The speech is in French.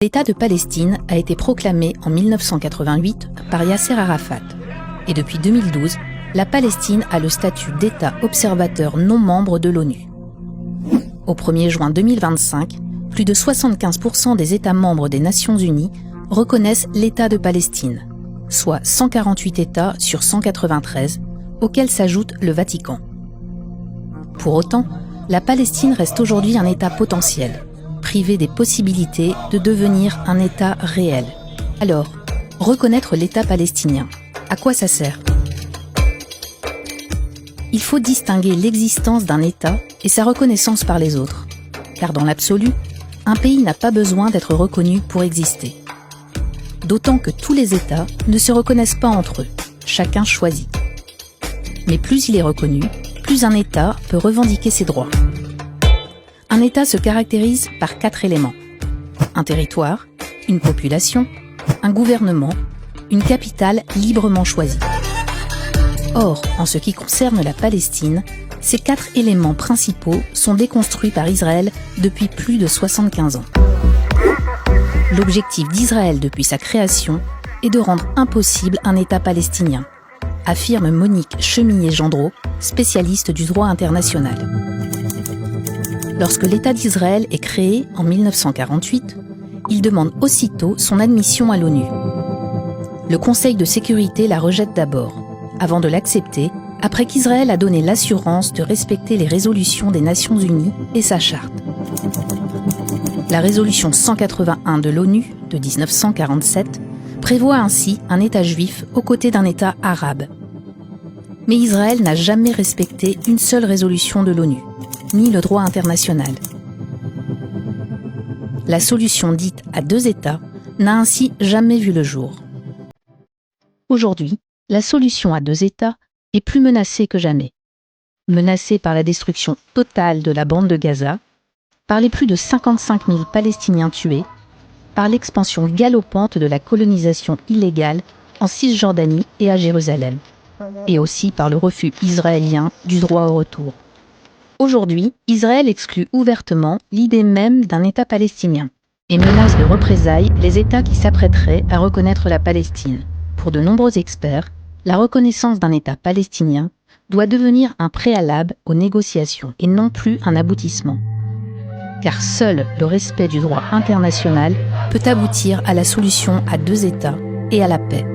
L'État de Palestine a été proclamé en 1988 par Yasser Arafat. Et depuis 2012, la Palestine a le statut d'État observateur non membre de l'ONU. Au 1er juin 2025, plus de 75% des États membres des Nations Unies reconnaissent l'État de Palestine, soit 148 États sur 193, auxquels s'ajoute le Vatican. Pour autant, la Palestine reste aujourd'hui un État potentiel, privé des possibilités de devenir un État réel. Alors, reconnaître l'État palestinien, à quoi ça sert ? Il faut distinguer l'existence d'un État et sa reconnaissance par les autres. Car dans l'absolu, un pays n'a pas besoin d'être reconnu pour exister. D'autant que tous les États ne se reconnaissent pas entre eux, chacun choisit. Mais plus il est reconnu, plus un État peut revendiquer ses droits. Un État se caractérise par 4 éléments. Un territoire, une population, un gouvernement, une capitale librement choisie. Or, en ce qui concerne la Palestine, ces 4 éléments principaux sont déconstruits par Israël depuis plus de 75 ans. L'objectif d'Israël depuis sa création est de rendre impossible un État palestinien, affirme Monique Chemillé-Gendreau, spécialiste du droit international. Lorsque l'État d'Israël est créé en 1948, il demande aussitôt son admission à l'ONU. Le Conseil de sécurité la rejette d'abord, avant de l'accepter, après qu'Israël a donné l'assurance de respecter les résolutions des Nations Unies et sa charte. La résolution 181 de l'ONU de 1947 prévoit ainsi un État juif aux côtés d'un État arabe. Mais Israël n'a jamais respecté une seule résolution de l'ONU, ni le droit international. La solution dite à 2 États n'a ainsi jamais vu le jour. Aujourd'hui, la solution à 2 États est plus menacée que jamais. Menacée par la destruction totale de la bande de Gaza, par les plus de 55 000 Palestiniens tués, par l'expansion galopante de la colonisation illégale en Cisjordanie et à Jérusalem, et aussi par le refus israélien du droit au retour. Aujourd'hui, Israël exclut ouvertement l'idée même d'un État palestinien et menace de représailles les États qui s'apprêteraient à reconnaître la Palestine. Pour de nombreux experts, la reconnaissance d'un État palestinien doit devenir un préalable aux négociations et non plus un aboutissement. Car seul le respect du droit international peut aboutir à la solution à 2 États et à la paix.